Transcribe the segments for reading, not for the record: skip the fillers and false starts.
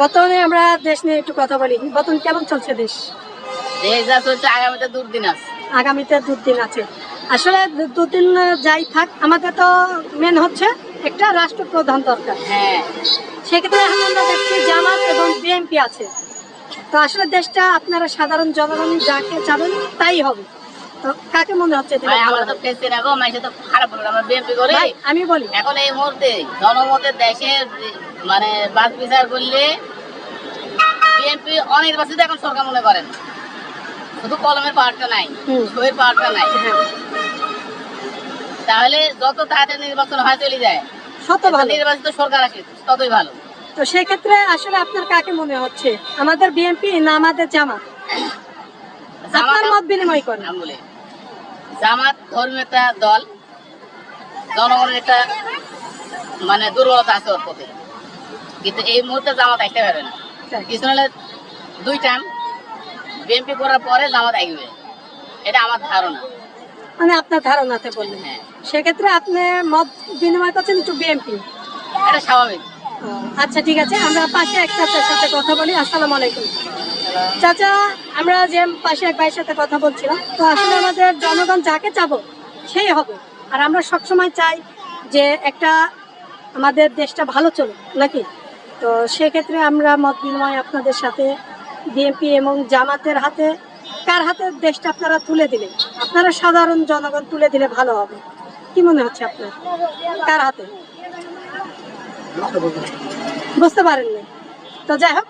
বর্তমানে আমরা দেশ নিয়ে একটু কথা বলি। বর্তমানে কেমন চলছে দেশ? দেশ যা চলছে আগামীতে দুর্দিন আছে। আগামীতে দুদিন আছে। আসলে দুদিন যাই থাক, আমাদের তো মেন হচ্ছে একটা রাষ্ট্রপ্রধান দরকার। হ্যাঁ, সেক্ষেত্রে এখন আমরা দেখছি জামাত এবং বিএনপি আছে। তো আসলে দেশটা আপনারা সাধারণ জনগণ যাকে চাবেন তাই হবে। তো কাকে মনে হচ্ছে দিলে ভাই ভালো আমরা তো হবে? পেছি না গো, মাইসে তো খারাপ বলবো, আমরা বিএনপি করি। ভাই, আমি বলি এখন এই মুহূর্তে জনমতের দেশে মানে বাদ বিচার করলে বিএনপি অনির্বাচিত এখন সরকার মনে করেন, শুধু কলমের পাওয়ারটা নাই, সইয়ের পাওয়ারটা নাই। হ্যাঁ, তাহলে যত তাড়াতাড়ি নির্বাচন হয় চলে যায়, শত ভালো। নির্বাচিত সরকার আসে ততই ভালো। তো সেক্ষেত্রে আসলে আপনার কাকে মনে হচ্ছে, আমাদের বিএনপি না আমাদের জামাত? আপনার মত বিনিময় করেন। আমি বলি জামাত ধর্মীয় একটা দল, জনগণের একটা মানে দুর্বলতা আছে ওর প্রতি, কিন্তু এই মুহূর্তে জামাত আসতে পারবে না। কিছু হলে 2 টাইম বিএনপি করার পরে জামাত আসবে, এটা আমার ধারণা। মানে আপনার ধারণাতে বললেন। হ্যাঁ, সেক্ষেত্রে আপনি মত বিনিময় করছেন একটু বিএনপি। এটা স্বাভাবিক। আচ্ছা, ঠিক আছে, আমরা পাশে এক চাচার সাথে কথা বলি। আসসালামু আলাইকুম চাচা। আমরা যে পাশে এক ভাইয়ের সাথে কথা বলছিলাম, তো আসলে আমাদের জনগণ যাকে চাবো সেই হবে। আর আমরা সবসময় চাই যে একটা আমাদের দেশটা ভালো চলুক, নাকি? তো সেক্ষেত্রে আমরা মত বিনিময় আপনাদের সাথে বিএনপি এবং জামাতের হাতে, কার হাতে দেশটা আপনারা তুলে দিলে, আপনারা সাধারণ জনগণ তুলে দিলে ভালো হবে? কি মনে হচ্ছে আপনার, কার হাতে? বুঝতে পারেননি? তো যাই হোক,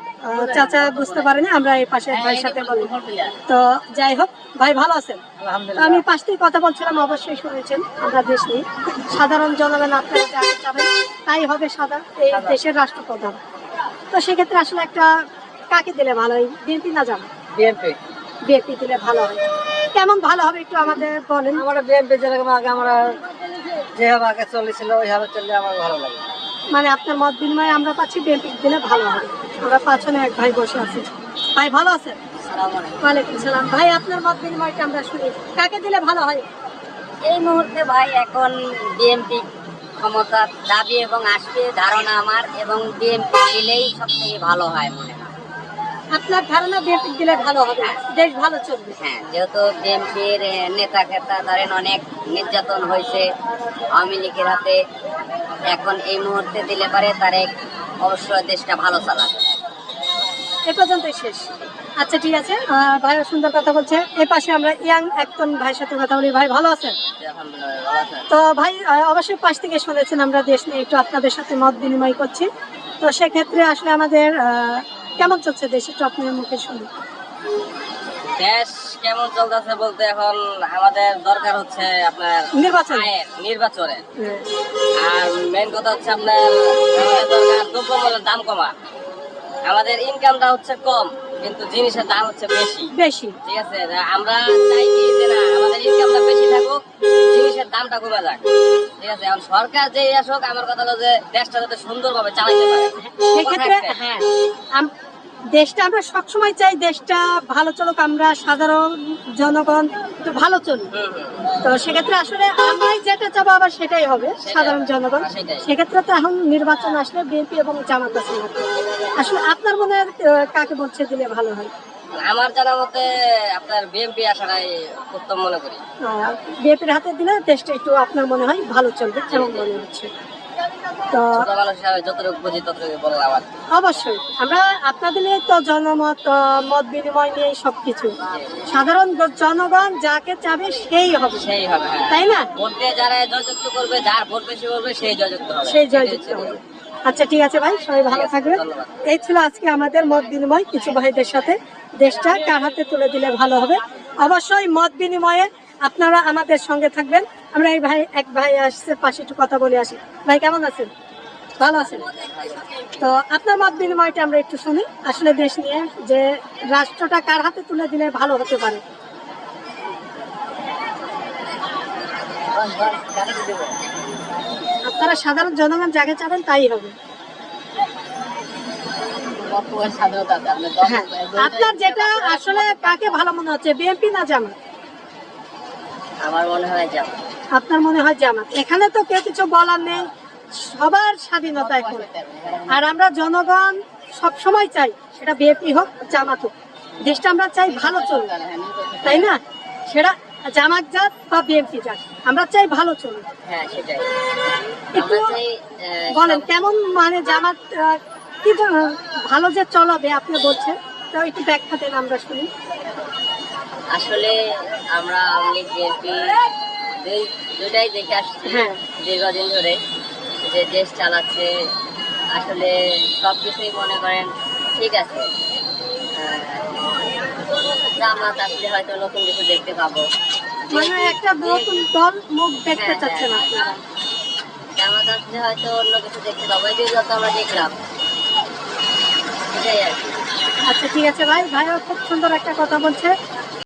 চাচা বুঝতে পারেনি, আমরা এই পাশে এক ভাইয়ের সাথে বলি। তো যাই হোক, ভাই ভালো আছেন? তো আমি পাশ থেকে কথা বলছিলাম, অবশ্যই শুনেছেন আমরা দেশ নিয়ে। সাধারণ জনগণ আপনারা যাকে চাবেন তাই হবে এই দেশের রাষ্ট্রপ্রধান। তো সেক্ষেত্রে আসলে একটা কাকে দিলে ভালো হয়, বিএনপি না জামাত? বিএনপি দিলে ভালো হয়। কেমন ভালো হবে একটু আমাদের বলেন। আমরা বিএনপি যেরকম আগে আমরা যেভাবে আগে চলেছিল ওইভাবে চললে আমার ভালো লাগে। মানে আপনার মত বিনিময়ে আমরা পাচ্ছি বিএনপি দিলে ভালো হবে। আমরা পাঁচজনে এক ভাই বসে আছি। ভাই ভালো আছেন? ওয়ালাইকুম সালাম। ভাই আপনার মত বিনিময়টা আমরা শুনি, কাকে দিলে ভালো হয়? এই মুহূর্তে ভাই এখন বিএনপি ক্ষমতার দাবি এবং আসবে ধারণা আমার, এবং বিএনপি দিলেই সব থেকে ভালো হয় মনে হয়। আপনার ধারণা বিএনপি দিলে ভালো হবে, দেশ ভালো চলবে? হ্যাঁ, যেহেতু বিএনপির নেতা খেতা ধরেন অনেক নির্যাতন হয়েছে আওয়ামী লীগের হাতে, এখন এই মুহূর্তে দিলে পারে তার অবশ্যই দেশটা ভালো চালাবে। এ পর্যন্তই শেষ। আচ্ছা, ঠিক আছে, ভাই সুন্দর কথা বলছে। এ পাশে আমরা ইয়াং একজন ভাইয়ের সাথে কথা বলি। ভাই ভালো আছেন? তো ভাই অবশ্যই পাশ থেকে শুনেছেন আমরা দেশ নিয়ে একটু আপনাদের সাথে মত বিনিময় করছি। তো সেক্ষেত্রে আসলে আমাদের কেমন চলছে দেশ, একটু আপনার মুখে শুনি। দেশ কেমন চলতেছে বলতে এখন আমাদের দরকার হচ্ছে আপনার নির্বাচনে, আর মেইন কথা হচ্ছে আপনার আমাদের দরকার দ্রব্যমূল্যের দাম কমা। আমাদের ইনকামটা হচ্ছে কম, কিন্তু জিনিসের দাম হচ্ছে বেশি। ঠিক আছে, আমরা চাই কি যে না আমাদের ইনকামটা বেশি থাকুক, জিনিসের দামটা কমে যাক। ঠিক আছে, এখন সরকার যে আসুক, আমার কথা হলো যে দেশটা যাতে সুন্দরভাবে চালাইতে পারে। সেক্ষেত্রে হ্যাঁ, দেশটা আমরা সবসময় চাই দেশটা ভালো চলুক, আমরা সাধারণ জনগণ একটু ভালো চলুক। তো সেক্ষেত্রে আসলে আমরাই যেটা চাবো আবার সেটাই হবে, সাধারণ জনগণ। সেক্ষেত্রে তো এখন নির্বাচন আসলে বিএনপি এবং জামাত আছে। আসলে আপনার মনে হয় কাকে বলছে দিলে ভালো হয়? আমার জানা মতে আপনার বিএনপি আসাটাই উত্তম মনে করি। বিএনপির হাতে দিলে দেশটা একটু আপনার মনে হয় ভালো চলবে, এমন মনে হচ্ছে। তো যতটুকু বুঝি ততটুকু বললাম। অবশ্যই আমরা আপনাদের তো জনমত মত বিনিময় নিয়ে সবকিছু, সাধারণ জনগণ যাকে চাবে সেই হবে, তাই না? ভোট দিয়ে যারা জয়যুক্ত করবে, যার ভোট বেশি করবে সেই জয়যুক্ত হবে, সেই জয়যুক্ত হবে। আচ্ছা, ঠিক আছে ভাই, সবাই ভালো থাকবেন। এই ছিল আজকে আমাদের মত বিনিময় কিছু ভাইদের সাথে, দেশটা কার হাতে তুলে দিলে ভালো হবে। অবশ্যই মত বিনিময়ে আপনারা আমাদের সঙ্গে থাকবেন। আমরা এক ভাই আসছে পাশে, একটু কথা বলে আসি। ভাই কেমন আছেন? ভালো আছেন? তো আপনার মত বিনিময়টা আমরা একটু শুনি আসলে দেশ নিয়ে, যে রাষ্ট্রটা কার হাতে তুলে দিলে ভালো হতে পারে। আপনারা সাধারণ জনগণ যাকে চাবেন তাই হবে। হ্যাঁ, আপনার যেটা আসলে কাকে ভালো মনে হচ্ছে, বিএনপি না জামাত? আমার মনে হয় জামাত। আপনার মনে হয় জামাত? এখানে তো কেউ কিছু বলার নেই, সবার স্বাধীনতা এখন। আর আমরা জনগণ সব সময় চাই, সেটা বিএনপি হোক জামাত হোক, দেশটা আমরা চাই ভালো চলুক, তাই না? সেটা জামাত যাক বা বিএনপি যাক, আমরা চাই ভালো চলুক। হ্যাঁ সেটাই একটু আমরা চাই বলেন কেমন মানে জামাত কি ভালো যে চলাবে আপনি বলছেন, তো একটু ব্যাখ্যা দেন আমরা শুনি। আসলে আমরা আওয়ামী লীগ বিএনপি দুটাই দেখে আসছি হ্যাঁ। দীর্ঘদিন ধরে যে দেশ চালাচ্ছে, আসলে সবকিছুই মনে করেন ঠিক আছে। জামাত আসলে হয়তো নতুন কিছু দেখতে পাবো, মানে একটা নতুন দল মুখ দেখতে হ্যাঁ, চাচ্ছেন হ্যাঁ। আপনারা। জামাত আসলে হয়তো অন্য কিছু দেখতে পাবো, এই যেগুলো তো আমরা দেখলাম, এটাই আর কি। আচ্ছা ঠিক আছে ভাই, ভাইও খুব সুন্দর একটা কথা বলছে।